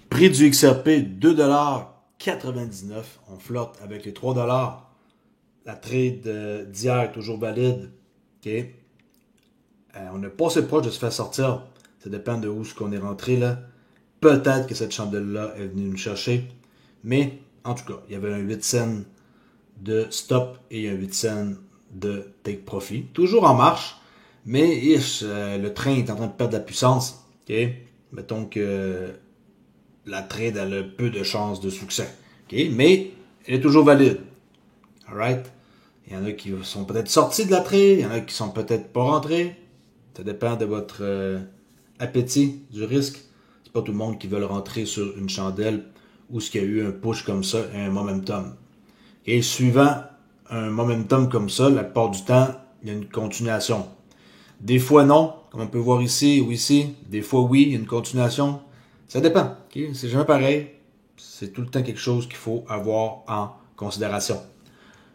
Prix du XRP, 2,99 $. On flotte avec les 3 $. La trade d'hier est toujours valide. Okay. On n'est pas assez proche de se faire sortir. Ça dépend de où on est rentré là. Peut-être que cette chandelle-là est venue nous chercher. Mais, en tout cas, il y avait un 8 cents de stop et un 8 cents de take profit. Toujours en marche. Mais le train est en train de perdre de la puissance. Okay. Mettons que la trade elle a peu de chances de succès. Okay? Mais elle est toujours valide. Alright? Il y en a qui sont peut-être sortis de la trade, il y en a qui sont peut-être pas rentrés. Ça dépend de votre appétit du risque. C'est pas tout le monde qui veut rentrer sur une chandelle où il y a eu un push comme ça et un momentum. Et suivant un momentum comme ça, la plupart du temps, il y a une continuation. Des fois non, comme on peut voir ici ou ici. Des fois oui, il y a une continuation. Ça dépend. Okay? C'est jamais pareil. C'est tout le temps quelque chose qu'il faut avoir en considération.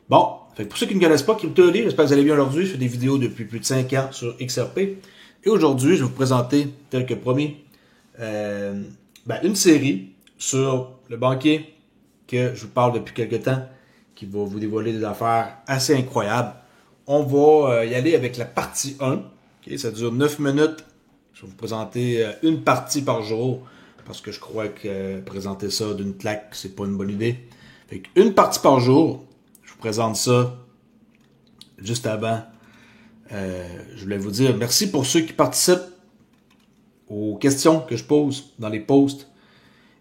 Bon, fait que pour ceux qui ne connaissent pas CryptoOli, j'espère que vous allez bien aujourd'hui. Je fais des vidéos depuis plus de 5 ans sur XRP. Et aujourd'hui, je vais vous présenter, tel que promis, une série sur le banquier que je vous parle depuis quelques temps, qui va vous dévoiler des affaires assez incroyables. On va y aller avec la partie 1. Okay? Ça dure 9 minutes. Je vais vous présenter une partie par jour parce que je crois que présenter ça d'une claque, c'est pas une bonne idée. Fait une partie par jour, je vous présente ça juste avant. Je voulais vous dire merci pour ceux qui participent aux questions que je pose dans les posts.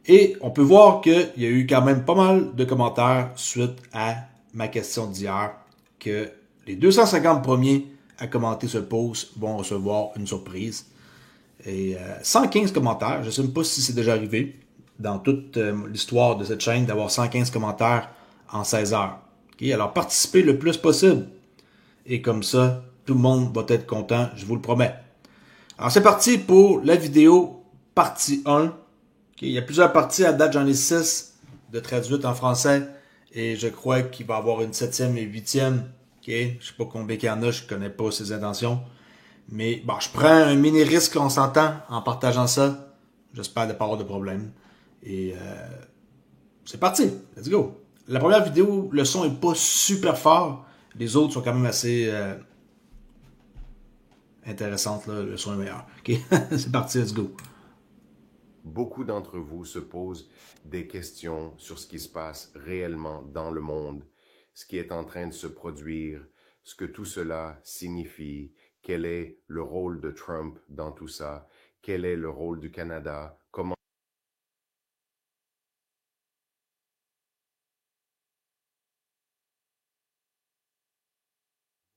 Et on peut voir qu'il y a eu quand même pas mal de commentaires suite à ma question d'hier, que les 250 premiers à commenter ce post vont recevoir une surprise. Et 115 commentaires, je ne sais même pas si c'est déjà arrivé dans toute l'histoire de cette chaîne d'avoir 115 commentaires en 16 heures. Okay? Alors participez le plus possible. Et comme ça, tout le monde va être content, je vous le promets. Alors c'est parti pour la vidéo partie 1. Okay? Il y a plusieurs parties, à date j'en ai 6 de traduites en français. Et je crois qu'il va y avoir une 7e et 8e. Okay? Je ne sais pas combien il y en a, je ne connais pas ses intentions. Mais bon, je prends un mini risque, on s'entend, en partageant ça. J'espère ne pas avoir de problème. Et c'est parti, let's go. La première vidéo, le son est pas super fort. Les autres sont quand même assez intéressantes, là. Le son est meilleur. Ok, c'est parti, let's go. Beaucoup d'entre vous se posent des questions sur ce qui se passe réellement dans le monde, ce qui est en train de se produire, ce que tout cela signifie, quel est le rôle de Trump dans tout ça, quel est le rôle du Canada, comment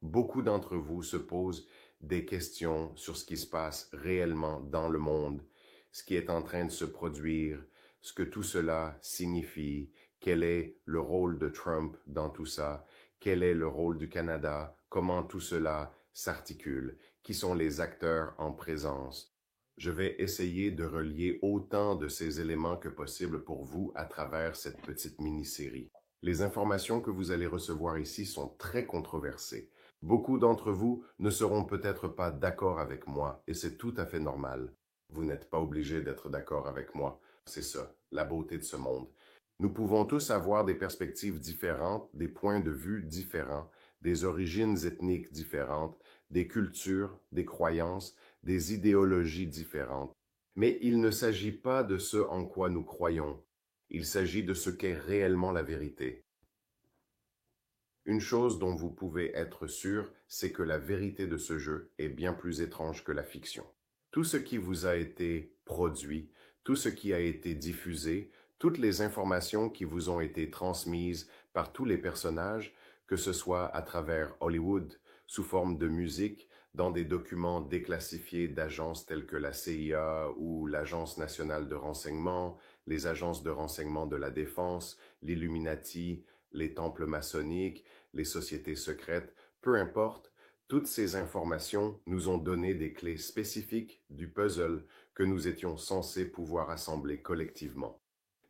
Beaucoup d'entre vous se posent des questions sur ce qui se passe réellement dans le monde, ce qui est en train de se produire, ce que tout cela signifie, quel est le rôle de Trump dans tout ça, quel est le rôle du Canada, comment tout cela s'articule, qui sont les acteurs en présence. Je vais essayer de relier autant de ces éléments que possible pour vous à travers cette petite mini-série. Les informations que vous allez recevoir ici sont très controversées. Beaucoup d'entre vous ne seront peut-être pas d'accord avec moi, et c'est tout à fait normal. Vous n'êtes pas obligé d'être d'accord avec moi. C'est ça, la beauté de ce monde. Nous pouvons tous avoir des perspectives différentes, des points de vue différents, des origines ethniques différentes, des cultures, des croyances, des idéologies différentes. Mais il ne s'agit pas de ce en quoi nous croyons. Il s'agit de ce qu'est réellement la vérité. Une chose dont vous pouvez être sûr, c'est que la vérité de ce jeu est bien plus étrange que la fiction. Tout ce qui vous a été produit, tout ce qui a été diffusé, toutes les informations qui vous ont été transmises par tous les personnages, que ce soit à travers Hollywood, sous forme de musique, dans des documents déclassifiés d'agences telles que la CIA ou l'Agence nationale de renseignement, les agences de renseignement de la défense, l'Illuminati, les temples maçonniques, les sociétés secrètes, peu importe, toutes ces informations nous ont donné des clés spécifiques du puzzle que nous étions censés pouvoir assembler collectivement.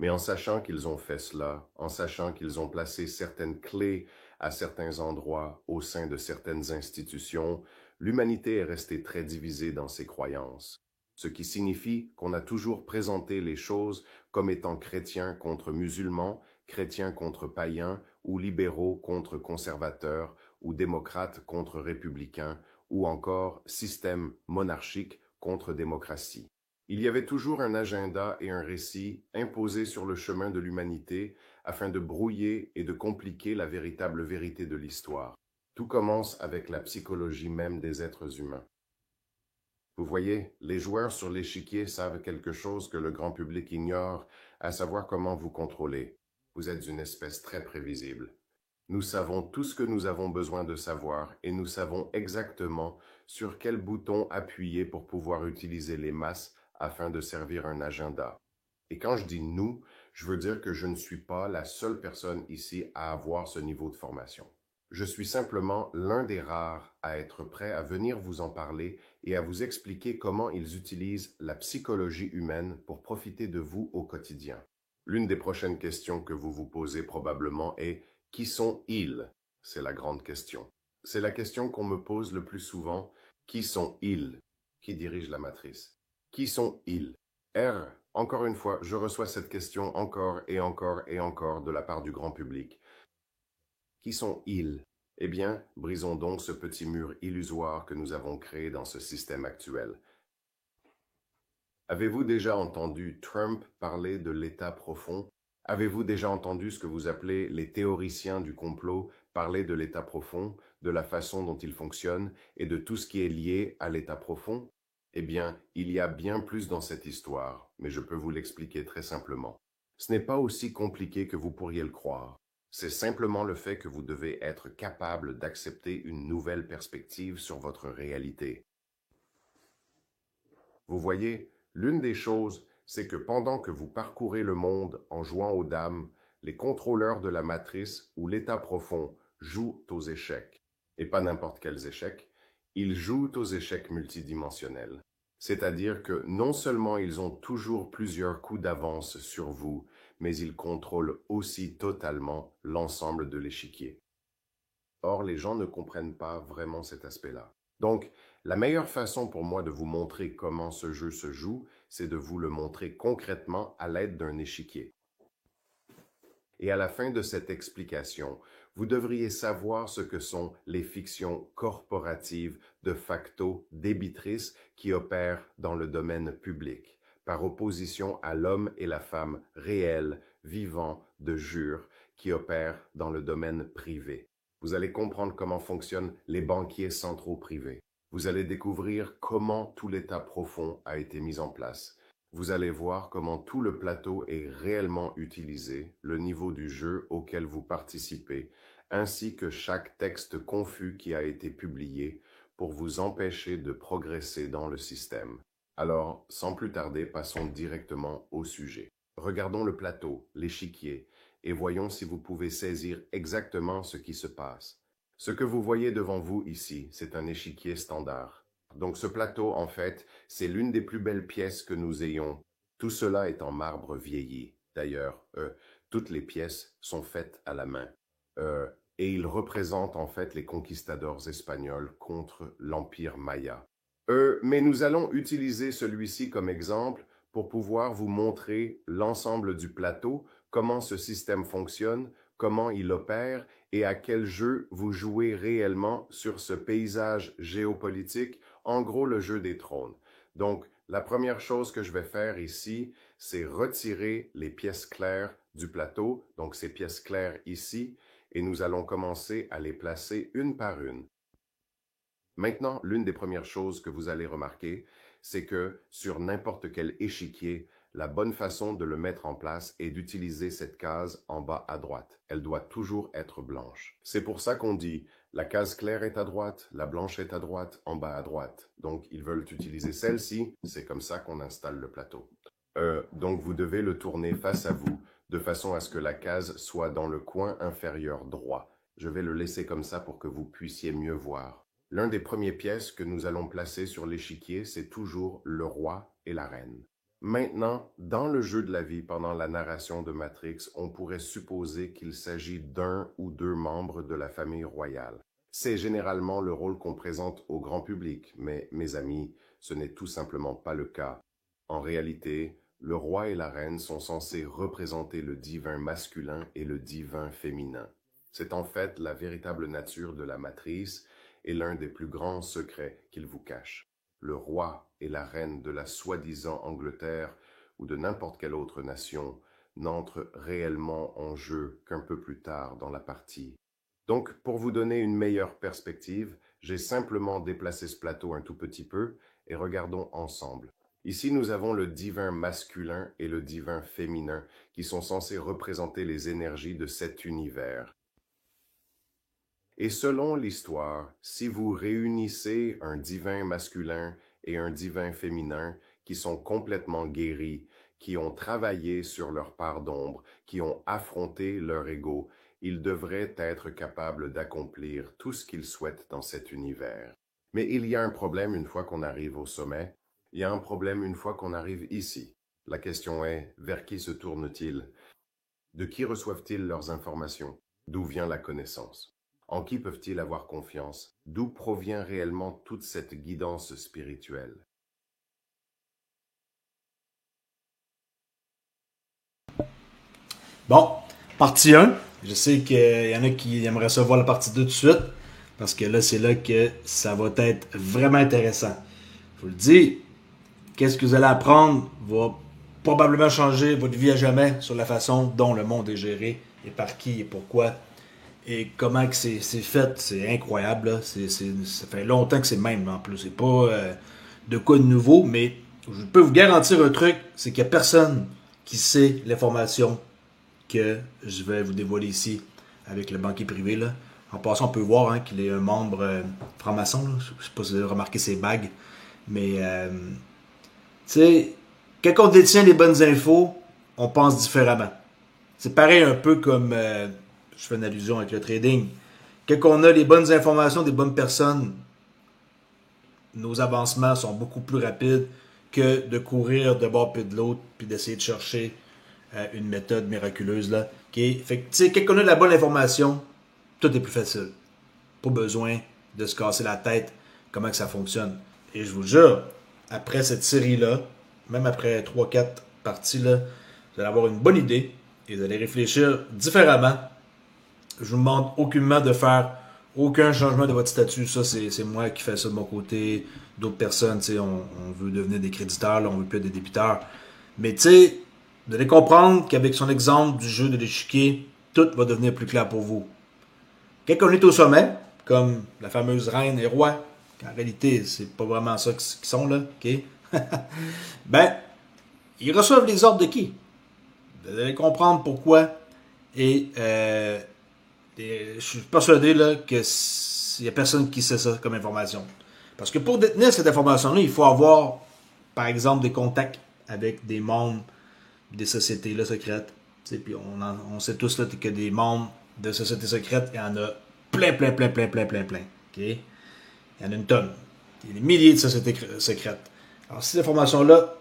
Mais en sachant qu'ils ont fait cela, en sachant qu'ils ont placé certaines clés à certains endroits au sein de certaines institutions, l'humanité est restée très divisée dans ses croyances. Ce qui signifie qu'on a toujours présenté les choses comme étant chrétiens contre musulmans, chrétiens contre païens, ou libéraux contre conservateurs, ou démocrates contre républicains, ou encore système monarchique contre démocratie. Il y avait toujours un agenda et un récit imposés sur le chemin de l'humanité afin de brouiller et de compliquer la véritable vérité de l'histoire. Tout commence avec la psychologie même des êtres humains. Vous voyez, les joueurs sur l'échiquier savent quelque chose que le grand public ignore, à savoir comment vous contrôler. Vous êtes une espèce très prévisible. Nous savons tout ce que nous avons besoin de savoir et nous savons exactement sur quel bouton appuyer pour pouvoir utiliser les masses afin de servir un agenda. Et quand je dis nous, je veux dire que je ne suis pas la seule personne ici à avoir ce niveau de formation. Je suis simplement l'un des rares à être prêt à venir vous en parler et à vous expliquer comment ils utilisent la psychologie humaine pour profiter de vous au quotidien. L'une des prochaines questions que vous vous posez probablement est « Qui sont ils ?» C'est la grande question. C'est la question qu'on me pose le plus souvent. Qui sont ils? Qui dirige la matrice? Qui sont ils? R. Encore une fois, je reçois cette question encore et encore et encore de la part du grand public. Qui sont ils? Eh bien, brisons donc ce petit mur illusoire que nous avons créé dans ce système actuel. Avez-vous déjà entendu Trump parler de l'État profond? Avez-vous déjà entendu ce que vous appelez les théoriciens du complot parler de l'État profond, de la façon dont il fonctionne et de tout ce qui est lié à l'État profond? Eh bien, il y a bien plus dans cette histoire, mais je peux vous l'expliquer très simplement. Ce n'est pas aussi compliqué que vous pourriez le croire. C'est simplement le fait que vous devez être capable d'accepter une nouvelle perspective sur votre réalité. Vous voyez, l'une des choses, c'est que pendant que vous parcourez le monde en jouant aux dames, les contrôleurs de la matrice ou l'état profond jouent aux échecs. Et pas n'importe quels échecs, ils jouent aux échecs multidimensionnels. C'est-à-dire que non seulement ils ont toujours plusieurs coups d'avance sur vous, mais ils contrôlent aussi totalement l'ensemble de l'échiquier. Or, les gens ne comprennent pas vraiment cet aspect-là. Donc, la meilleure façon pour moi de vous montrer comment ce jeu se joue, c'est de vous le montrer concrètement à l'aide d'un échiquier. Et à la fin de cette explication, vous devriez savoir ce que sont les fictions corporatives de facto débitrices qui opèrent dans le domaine public, par opposition à l'homme et la femme réels, vivants, de jure, qui opèrent dans le domaine privé. Vous allez comprendre comment fonctionnent les banquiers centraux privés. Vous allez découvrir comment tout l'état profond a été mis en place. Vous allez voir comment tout le plateau est réellement utilisé, le niveau du jeu auquel vous participez, ainsi que chaque texte confus qui a été publié pour vous empêcher de progresser dans le système. Alors, sans plus tarder, passons directement au sujet. Regardons le plateau, l'échiquier, et voyons si vous pouvez saisir exactement ce qui se passe. Ce que vous voyez devant vous ici, c'est un échiquier standard. Donc ce plateau, en fait, c'est l'une des plus belles pièces que nous ayons. Tout cela est en marbre vieilli. D'ailleurs, toutes les pièces sont faites à la main. Et il représente en fait les conquistadors espagnols contre l'Empire Maya. Mais nous allons utiliser celui-ci comme exemple pour pouvoir vous montrer l'ensemble du plateau, comment ce système fonctionne, comment il opère et à quel jeu vous jouez réellement sur ce paysage géopolitique, en gros le jeu des trônes. Donc, la première chose que je vais faire ici, c'est retirer les pièces claires du plateau, donc ces pièces claires ici, et nous allons commencer à les placer une par une. Maintenant, l'une des premières choses que vous allez remarquer, c'est que sur n'importe quel échiquier, la bonne façon de le mettre en place est d'utiliser cette case en bas à droite. Elle doit toujours être blanche. C'est pour ça qu'on dit la case claire est à droite, la blanche est à droite, en bas à droite. Donc, ils veulent utiliser celle-ci. C'est comme ça qu'on installe le plateau. Donc, vous devez le tourner face à vous de façon à ce que la case soit dans le coin inférieur droit. Je vais le laisser comme ça pour que vous puissiez mieux voir. L'un des premières pièces que nous allons placer sur l'échiquier, c'est toujours le roi et la reine. Maintenant, dans le jeu de la vie, pendant la narration de Matrix, on pourrait supposer qu'il s'agit d'un ou deux membres de la famille royale. C'est généralement le rôle qu'on présente au grand public, mais mes amis, ce n'est tout simplement pas le cas. En réalité, le roi et la reine sont censés représenter le divin masculin et le divin féminin. C'est en fait la véritable nature de la matrice et l'un des plus grands secrets qu'il vous cache. Le roi et la reine de la soi-disant Angleterre ou de n'importe quelle autre nation n'entrent réellement en jeu qu'un peu plus tard dans la partie. Donc, pour vous donner une meilleure perspective, j'ai simplement déplacé ce plateau un tout petit peu et regardons ensemble. Ici, nous avons le divin masculin et le divin féminin qui sont censés représenter les énergies de cet univers. Et selon l'histoire, si vous réunissez un divin masculin et un divin féminin qui sont complètement guéris, qui ont travaillé sur leur part d'ombre, qui ont affronté leur ego, ils devraient être capables d'accomplir tout ce qu'ils souhaitent dans cet univers. Mais il y a un problème une fois qu'on arrive au sommet, il y a un problème une fois qu'on arrive ici. La question est, vers qui se tournent-ils? De qui reçoivent-ils leurs informations? D'où vient la connaissance? En qui peuvent-ils avoir confiance? D'où provient réellement toute cette guidance spirituelle? Bon, partie 1. Je sais qu'il y en a qui aimeraient ça voir la partie 2 tout de suite. Parce que là, c'est là que ça va être vraiment intéressant. Je vous le dis, qu'est-ce que vous allez apprendre va probablement changer votre vie à jamais sur la façon dont le monde est géré et par qui et pourquoi et comment que c'est fait. C'est incroyable. Là. Ça fait longtemps que c'est le même en plus. C'est pas de quoi de nouveau, mais je peux vous garantir un truc, c'est qu'il n'y a personne qui sait l'information que je vais vous dévoiler ici avec le banquier privé. Là. En passant, on peut voir qu'il est un membre franc-maçon. Là. Je ne sais pas si vous avez remarqué ses bagues. Mais, tu sais, quand on détient les bonnes infos, on pense différemment. C'est pareil un peu comme, je fais une allusion avec le trading. Quand on a les bonnes informations des bonnes personnes, nos avancements sont beaucoup plus rapides que de courir de bord puis de l'autre puis d'essayer de chercher une méthode miraculeuse. Là, okay? Fait que, tu sais, quand on a la bonne information, tout est plus facile. Pas besoin de se casser la tête comment que ça fonctionne. Et je vous jure, après cette série-là, même après 3-4 parties, là, vous allez avoir une bonne idée et vous allez réfléchir différemment. Je vous demande aucunement de faire aucun changement de votre statut. Ça, c'est moi qui fais ça de mon côté. D'autres personnes, on veut devenir des créditeurs, là, on veut plus être des débiteurs. Mais tu sais, vous allez comprendre qu'avec son exemple du jeu de l'échiquier, tout va devenir plus clair pour vous. Quand on est au sommet, comme la fameuse reine et roi, en réalité, c'est pas vraiment ça qu'ils sont là, ok? Ben, ils reçoivent les ordres de qui? Vous allez comprendre pourquoi. Et je suis persuadé là, qu'il n'y a personne qui sait ça comme information. Parce que pour détenir cette information-là, il faut avoir, par exemple, des contacts avec des membres des sociétés là, secrètes. Puis on sait tous là, que des membres de sociétés secrètes, il y en a plein. Ok? Il y en a une tonne. Il y a des milliers de sociétés secrètes. Alors, ces informations-là,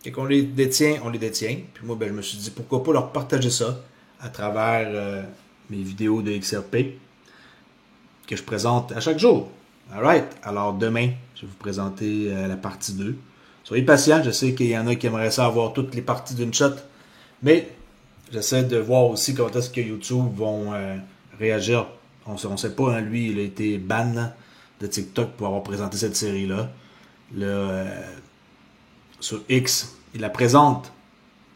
quand on les détient, on les détient. Puis moi, ben, je me suis dit, pourquoi pas leur partager ça à travers mes vidéos de XRP que je présente à chaque jour. Alright. Alors, demain, je vais vous présenter la partie 2. Soyez patients. Je sais qu'il y en a qui aimeraient ça avoir toutes les parties d'une shot. Mais j'essaie de voir aussi comment est-ce que YouTube vont réagir. On ne sait pas, hein, lui, il a été ban de TikTok pour avoir présenté cette série-là. Là, sur X, il la présente.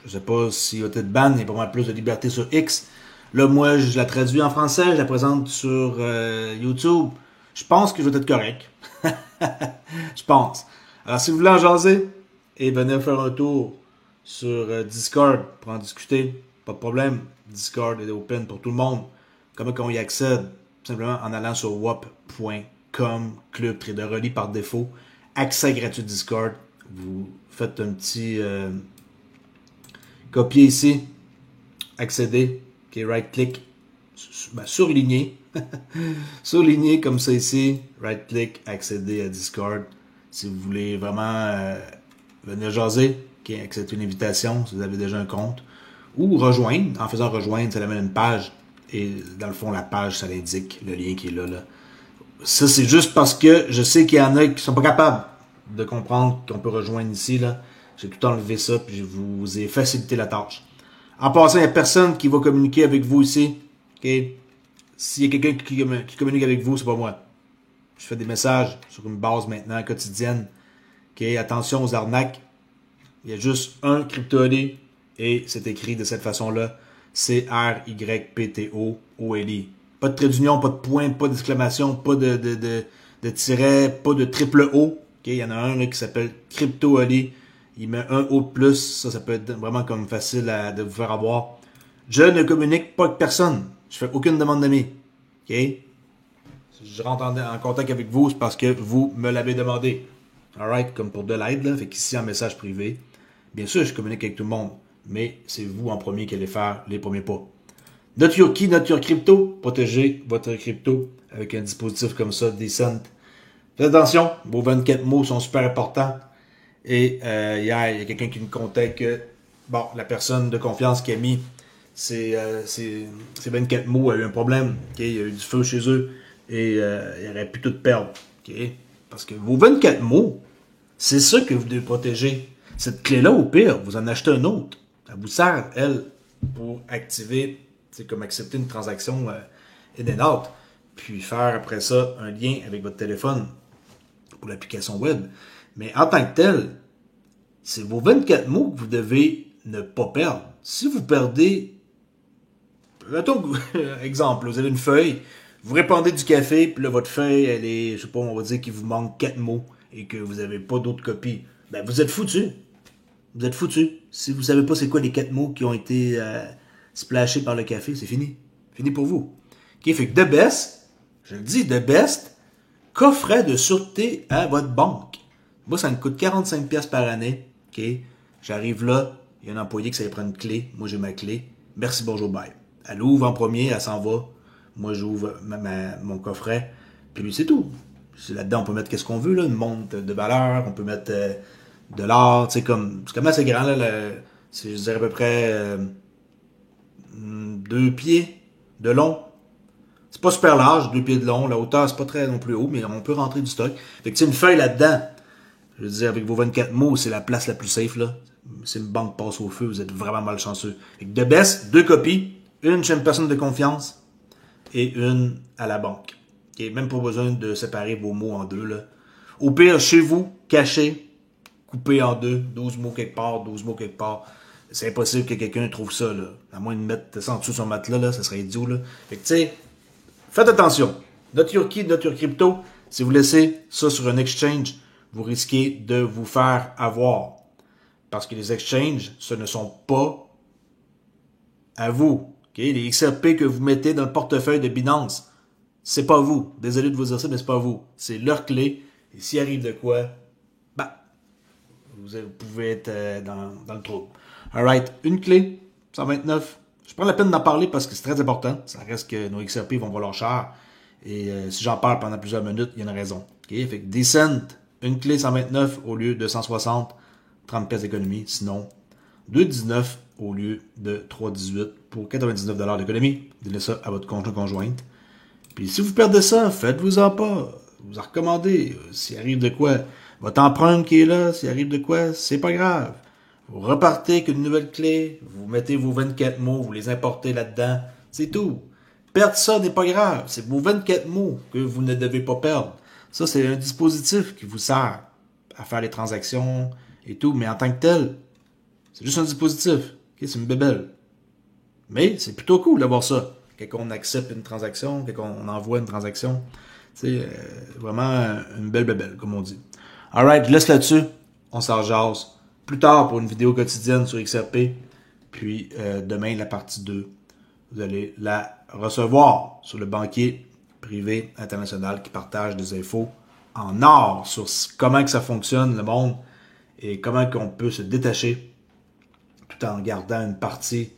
Je ne sais pas s'il va être ban, il y a pas mal plus de liberté sur X. Là, moi, je la traduis en français, je la présente sur YouTube. Je pense que je vais être correct. Je pense. Alors, si vous voulez en jaser, et venez faire un tour sur Discord pour en discuter. Pas de problème. Discord est open pour tout le monde. Comment on y accède? Simplement en allant sur wap.com, Club Traderoli par défaut. Accès gratuit Discord. Vous faites un petit copier ici. Accéder. Okay, right-click. Surligner. Surligner comme ça ici. Right-click. Accéder à Discord. Si vous voulez vraiment venir jaser. Okay, accepter une invitation si vous avez déjà un compte. Ou rejoindre. En faisant rejoindre, ça amène une page. Et dans le fond, la page, ça l'indique, le lien qui est là. Ça, c'est juste parce que je sais qu'il y en a qui sont pas capables de comprendre qu'on peut rejoindre ici. Là. J'ai tout enlevé ça, puis je vous ai facilité la tâche. En passant, il n'y a personne qui va communiquer avec vous ici. Okay? S'il y a quelqu'un qui communique avec vous, c'est pas moi. Je fais des messages sur une base maintenant quotidienne. Okay? Attention aux arnaques. Il y a juste un crypto-ID et c'est écrit de cette façon-là. CRYPTOOLI. Pas de trait d'union, pas de point, pas d'exclamation, pas de tiret, pas de triple O. Okay? Il y en a un là, qui s'appelle CryptoOli. Il met un O de plus. Ça peut être vraiment comme facile de vous faire avoir. Je ne communique pas avec personne. Je fais aucune demande d'amis. Okay? Si je rentre en contact avec vous, c'est parce que vous me l'avez demandé. Alright, comme pour de l'aide, là. Fait qu'ici, en message privé, bien sûr, je communique avec tout le monde. Mais c'est vous en premier qui allez faire les premiers pas. Not your key, not your crypto. Protégez votre crypto avec un dispositif comme ça, Decent. Faites attention, vos 24 mots sont super importants. Et hier, il y a quelqu'un qui me contait que la personne de confiance qui a mis ces 24 mots a eu un problème. Okay? Il y a eu du feu chez eux et il aurait pu tout perdre. Okay? Parce que vos 24 mots, c'est ça que vous devez protéger. Cette clé-là, au pire, vous en achetez un autre. Elle vous sert, elle, pour activer, c'est comme accepter une transaction in and out, puis faire après ça un lien avec votre téléphone pour l'application web. Mais en tant que tel, c'est vos 24 mots que vous devez ne pas perdre. Si vous perdez, mettons, exemple, vous avez une feuille, vous répandez du café, puis là, votre feuille, elle est, je sais pas, on va dire qu'il vous manque 4 mots et que vous n'avez pas d'autres copies. Ben, vous êtes foutu. Vous êtes foutu. Si vous savez pas c'est quoi les 4 mots qui ont été splashés par le café, c'est fini. Fini pour vous. OK, fait que The Best, je le dis, The Best, coffret de sûreté à votre banque. Moi, ça me coûte 45$ par année. OK, j'arrive là, il y a un employé qui savait prendre une clé. Moi, j'ai ma clé. Merci, bonjour, bye. Elle ouvre en premier, elle s'en va. Moi, j'ouvre mon coffret. Puis c'est tout. Là-dedans, on peut mettre qu'est-ce qu'on veut, là, une montre de valeur, on peut mettre de l'art, tu sais, comme, c'est comme assez grand, là, c'est, je dirais à peu près 2 pieds de long. C'est pas super large, 2 pieds de long, la hauteur, c'est pas très non plus haut, mais on peut rentrer du stock. Fait que, tu sais, une feuille là-dedans, je veux dire, avec vos 24 mots, c'est la place la plus safe, là. Si une banque passe au feu, vous êtes vraiment malchanceux. Fait que The Best, 2 copies, une chez une personne de confiance et une à la banque. Okay? Même pas besoin de séparer vos mots en deux, là. Au pire, chez vous, caché, coupé en deux, 12 mots quelque part, 12 mots quelque part. C'est impossible que quelqu'un trouve ça, là. À moins de mettre ça en dessous de son matelas, là, ça serait idiot, là. Fait que, tu sais, faites attention. Not your key, not your crypto. Si vous laissez ça sur un exchange, vous risquez de vous faire avoir. Parce que les exchanges, ce ne sont pas à vous. Okay? Les XRP que vous mettez dans le portefeuille de Binance, c'est pas vous. Désolé de vous dire ça, mais c'est pas vous. C'est leur clé. Et s'il arrive de quoi, vous pouvez être dans le trou. Alright, une clé, 129. Je prends la peine d'en parler parce que c'est très important. Ça reste que nos XRP vont valoir cher. Et si j'en parle pendant plusieurs minutes, il y a une raison. Okay? Fait que Decent, une clé 129 au lieu de 160, 30$ d'économie. Sinon, 2,19 au lieu de 3,18 pour 99$ d'économie. Donnez ça à votre conjointe. Puis si vous perdez ça, faites-vous-en pas. Vous en recommandez. S'il arrive de quoi, votre empreinte qui est là, s'il arrive de quoi, c'est pas grave. Vous repartez avec une nouvelle clé, vous mettez vos 24 mots, vous les importez là-dedans, c'est tout. Perdre ça n'est pas grave, c'est vos 24 mots que vous ne devez pas perdre. Ça, c'est un dispositif qui vous sert à faire les transactions et tout, mais en tant que tel, c'est juste un dispositif. Okay? C'est une bébelle. Mais c'est plutôt cool d'avoir ça. Quand on accepte une transaction, quand on envoie une transaction, c'est vraiment une belle bébelle, comme on dit. Alright, je laisse là-dessus. On s'en jase plus tard pour une vidéo quotidienne sur XRP. Puis demain, la partie 2, vous allez la recevoir sur le banquier privé international qui partage des infos en or sur comment que ça fonctionne, le monde, et comment qu'on peut se détacher tout en gardant une partie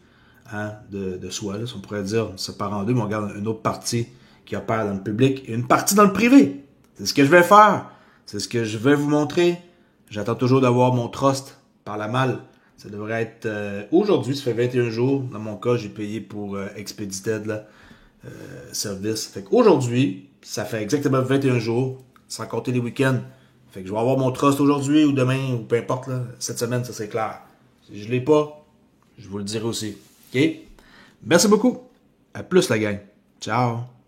de soi. Là, si on pourrait dire, on se sépare en deux, mais on garde une autre partie qui opère dans le public et une partie dans le privé. C'est ce que je vais faire. C'est ce que je vais vous montrer. J'attends toujours d'avoir mon trust par la malle. Ça devrait être aujourd'hui, ça fait 21 jours. Dans mon cas, j'ai payé pour Expedited là, service. Fait qu'aujourd'hui, ça fait exactement 21 jours, sans compter les week-ends. Fait que je vais avoir mon trust aujourd'hui ou demain, ou peu importe, là, cette semaine, ça c'est clair. Si je l'ai pas, je vous le dirai aussi. OK? Merci beaucoup. À plus la gang. Ciao.